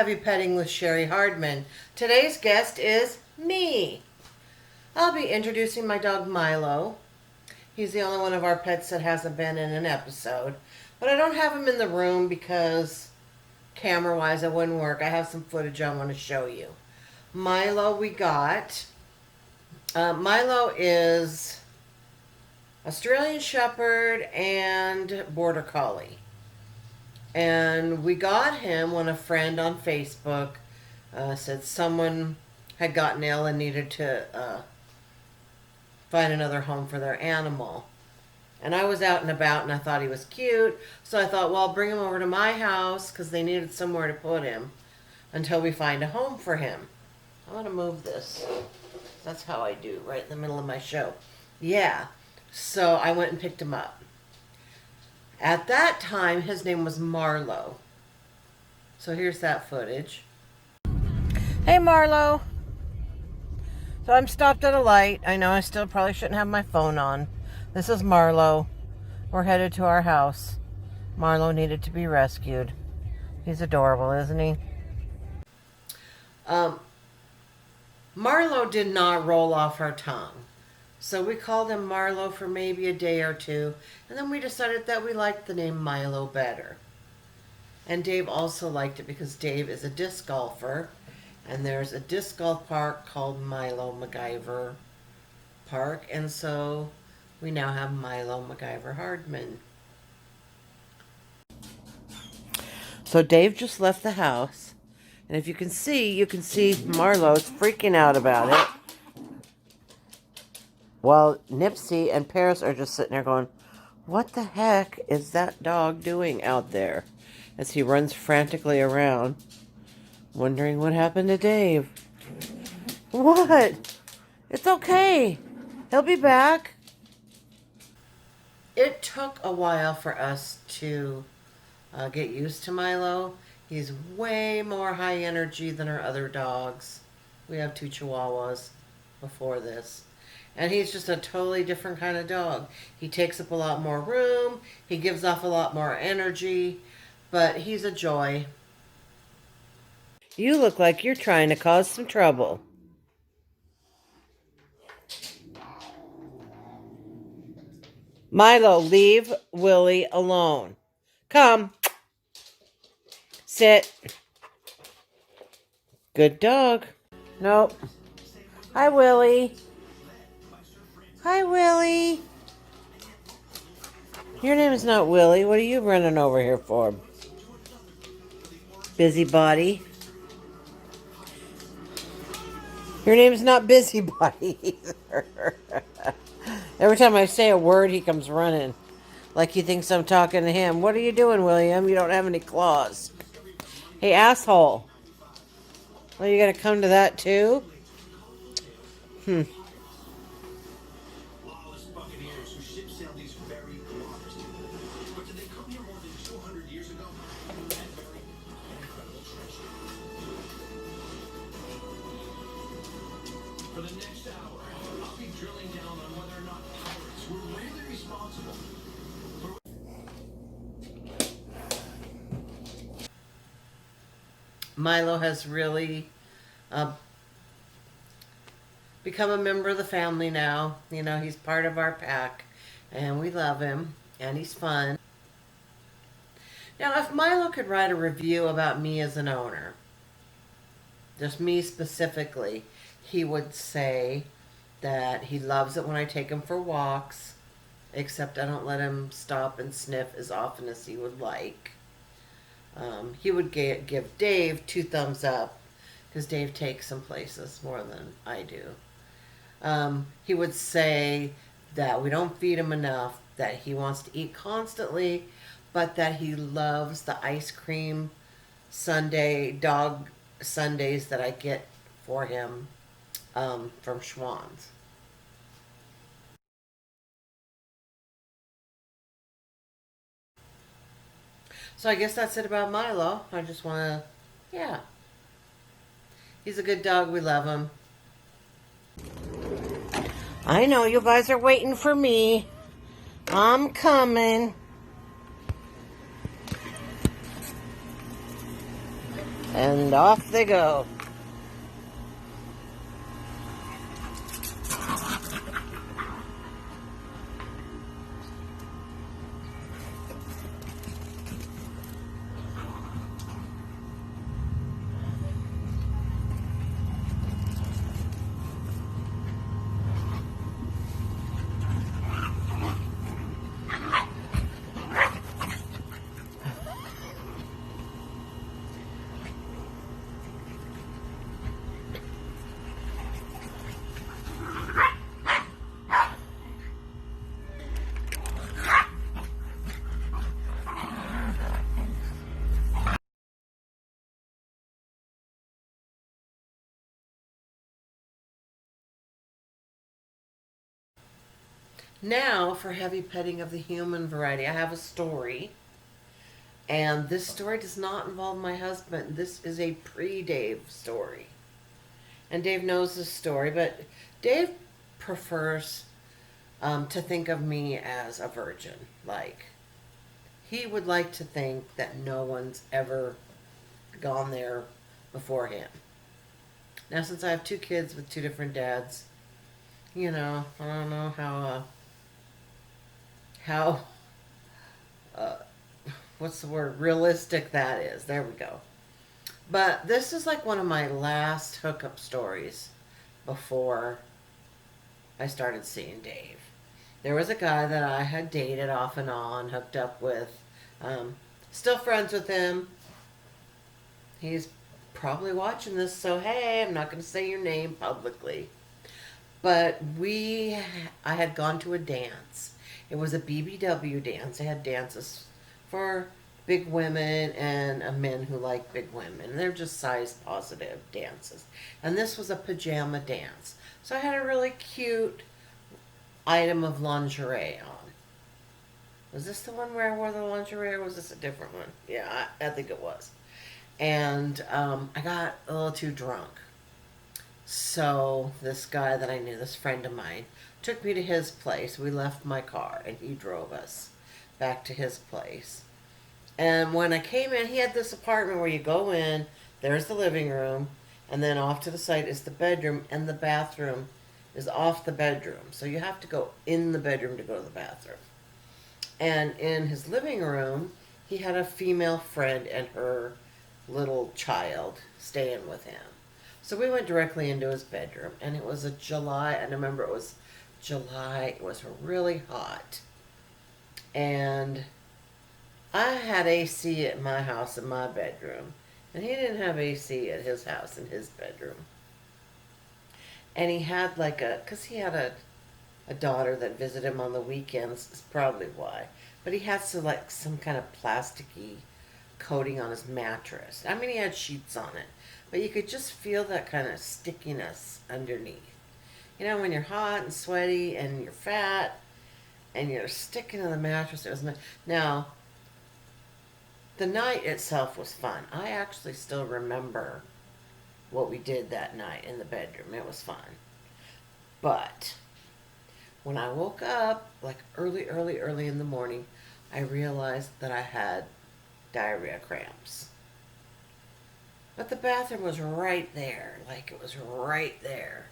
BBW Petting with Cheri Hardman. Today's guest is me. I'll be introducing my dog Milo. He's the only one of our pets that hasn't been in an episode. But I don't have him in the room because camera-wise it wouldn't work. I have some footage I want to show you. Milo we got. Milo is Australian Shepherd and Border Collie. And we got him when a friend on Facebook said someone had gotten ill and needed to find another home for their animal. And I was out and about and I thought he was cute. So I thought, well, I'll bring him over to my house because they needed somewhere to put him until we find a home for him. I want to move this. That's how I do, right in the middle of my show. Yeah. So I went and picked him up. At that time, his name was Milo. So here's that footage. Hey, Milo. So I'm stopped at a light. I know I still probably shouldn't have my phone on. This is Milo. We're headed to our house. Milo needed to be rescued. He's adorable, isn't he? Milo did not roll off our tongue. So we called him Milo for maybe a day or two, and then we decided that we liked the name Milo better. And Dave also liked it because Dave is a disc golfer, and there's a disc golf park called Milo MacGyver Park, and so we now have Milo MacGyver Hardman. So Dave just left the house, and if you can see Marlo's freaking out about it. While Nipsey and Paris are just sitting there going, what the heck is that dog doing out there? As he runs frantically around, wondering what happened to Dave. What? It's okay. He'll be back. It took a while for us to get used to Milo. He's way more high energy than our other dogs. We have 2 Chihuahuas before this. And he's just a totally different kind of dog. He takes up a lot more room. He gives off a lot more energy. But he's a joy. You look like you're trying to cause some trouble. Milo, leave Willie alone. Come. Sit. Good dog. Nope. Hi, Willie. Hi, Willie. Your name is not Willie. What are you running over here for? Busybody. Your name is not Busybody either. Every time I say a word, he comes running. Like he thinks I'm talking to him. What are you doing, William? You don't have any claws. Hey, asshole. Well, you gonna come to that too? For the next hour, I'll be drilling down on whether or not pirates were really responsible for... Milo has really become a member of the family now. You know, he's part of our pack, and we love him, and he's fun. Now, if Milo could write a review about me as an owner, just me specifically, he would say that he loves it when I take him for walks, except I don't let him stop and sniff as often as he would like. He would give Dave 2 thumbs up, because Dave takes him places more than I do. He would say that we don't feed him enough, that he wants to eat constantly, but that he loves the ice cream sundae, dog sundaes that I get for him from Schwann's. So I guess that's it about Milo. I just want to, yeah. He's a good dog. We love him. I know you guys are waiting for me. I'm coming. And off they go. Now, for heavy petting of the human variety, I have a story. And this story does not involve my husband. This is a pre-Dave story. And Dave knows this story, but Dave prefers to think of me as a virgin. Like, he would like to think that no one's ever gone there before him. Now, since I have two kids with two different dads, I don't know how uh, what's the word, realistic that is. There we go. But this is like one of my last hookup stories before I started seeing Dave. There was a guy that I had dated off and on, hooked up with. Still friends with him. He's probably watching this, so hey, I'm not going to say your name publicly. But I had gone to a dance. It was a BBW dance. They had dances for big women and men who like big women. They're just size positive dances. And this was a pajama dance. So I had a really cute item of lingerie on. Was this the one where I wore the lingerie, or was this a different one? Yeah, I think it was. And I got a little too drunk. So this guy that I knew, this friend of mine, took me to his place. We left my car and he drove us back to his place. And when I came in, he had this apartment where you go in, there's the living room, and then off to the side is the bedroom, and the bathroom is off the bedroom. So you have to go in the bedroom to go to the bathroom. And in his living room, he had a female friend and her little child staying with him. So we went directly into his bedroom, and it was I remember it was July, it was really hot. And I had AC at my house in my bedroom, and he didn't have AC at his house in his bedroom. And he had because he had a daughter that visited him on the weekends, is probably why. But he had some kind of plasticky coating on his mattress. I mean, he had sheets on it, but you could just feel that kind of stickiness underneath. When you're hot and sweaty and you're fat and you're sticking to the mattress. Now, the night itself was fun. I actually still remember what we did that night in the bedroom. It was fun. But when I woke up, like early in the morning, I realized that I had diarrhea cramps. But the bathroom was right there. Like, it was right there.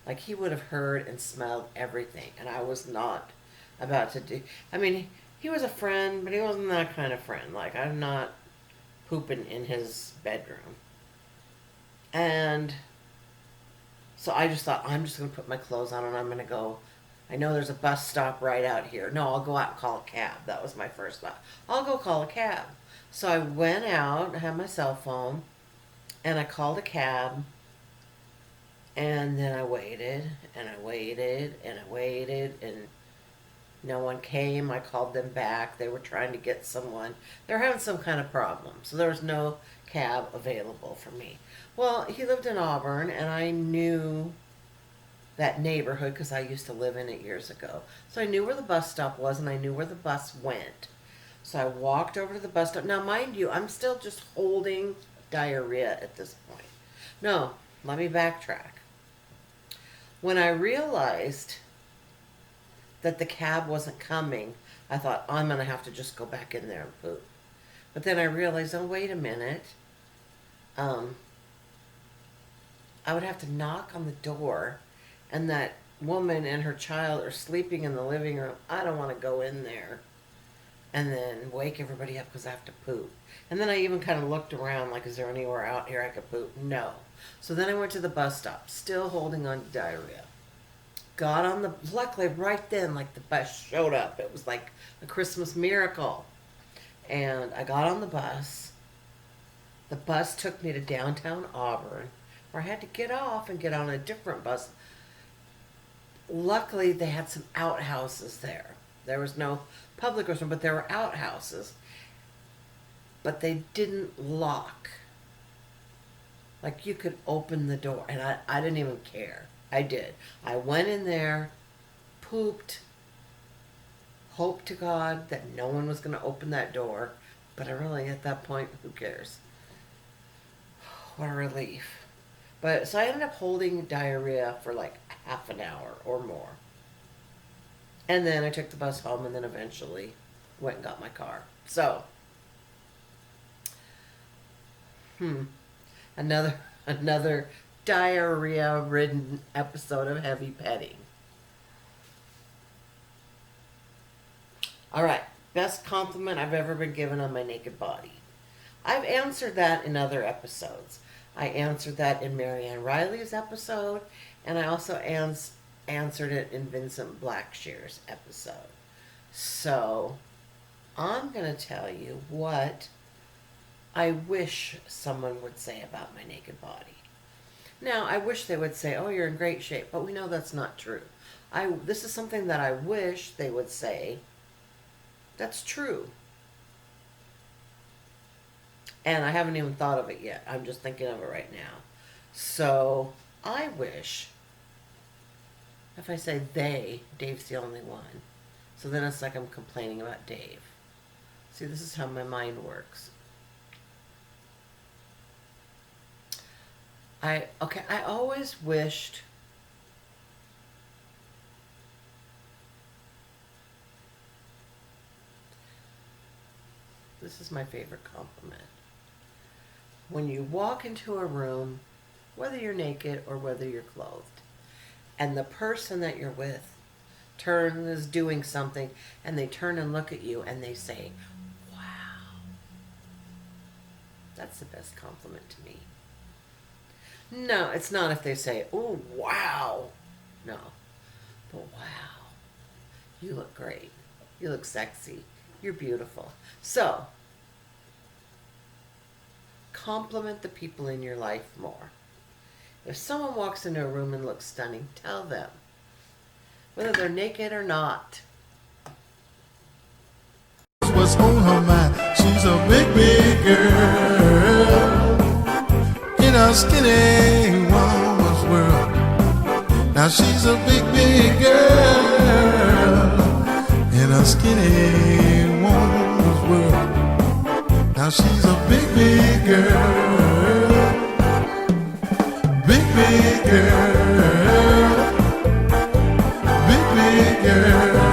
Like, he would have heard and smelled everything. And I was not about to do... I mean, he was a friend, but he wasn't that kind of friend. Like, I'm not pooping in his bedroom. And so I just thought, I'm just going to put my clothes on and I'm going to go. I know there's a bus stop right out here. No, I'll go out and call a cab. That was my first thought. I'll go call a cab. So I went out, I had my cell phone, and I called a cab. And then I waited, and I waited, and I waited, and no one came. I called them back. They were trying to get someone. They were having some kind of problem, so there was no cab available for me. Well, he lived in Auburn, and I knew that neighborhood because I used to live in it years ago. So I knew where the bus stop was, and I knew where the bus went. So I walked over to the bus stop. Now, mind you, I'm still just holding diarrhea at this point. No, let me backtrack. When I realized that the cab wasn't coming, I thought, I'm going to have to just go back in there and poop. But then I realized, oh, wait a minute. um, I would have to knock on the door, and that woman and her child are sleeping in the living room. I don't want to go in there and then wake everybody up because I have to poop. And then I even kind of looked around, like, is there anywhere out here I could poop? No. So then I went to the bus stop, still holding on to diarrhea. Got on the, luckily right then, like, the bus showed up. It was like a Christmas miracle. And I got on the bus. The bus took me to downtown Auburn, where I had to get off and get on a different bus. Luckily, they had some outhouses there. There was no public restroom, but there were outhouses. But they didn't lock. Like, you could open the door, and I didn't even care. I did. I went in there, pooped, hoped to God that no one was going to open that door. But I really, at that point, who cares? What a relief. But, so I ended up holding diarrhea for like half an hour or more. And then I took the bus home and then eventually went and got my car. So, another diarrhea-ridden episode of Heavy Petting. All right, best compliment I've ever been given on my naked body. I've answered that in other episodes. I answered that in Marianne Riley's episode, and I also answered it in Vincent Blackshear's episode. So, I'm going to tell you what I wish someone would say about my naked body. Now, I wish they would say, oh, you're in great shape, but we know that's not true. This is something that I wish they would say that's true. And I haven't even thought of it yet. I'm just thinking of it right now. So, I wish, if I say they, Dave's the only one. So then it's like I'm complaining about Dave. See, this is how my mind works. I always wished this is my favorite compliment. When you walk into a room, whether you're naked or whether you're clothed, and the person that you're with is doing something, and they turn and look at you and they say, wow. That's the best compliment to me. No, it's not if they say, oh, wow. No. But wow. You look great. You look sexy. You're beautiful. So, compliment the people in your life more. If someone walks into a room and looks stunning, tell them. Whether they're naked or not. What's on her mind? She's a big, big girl in a skinny woman's world. Now she's a big, big girl in a skinny woman's world. Now she's a big, big girl, big, big girl, big, big girl.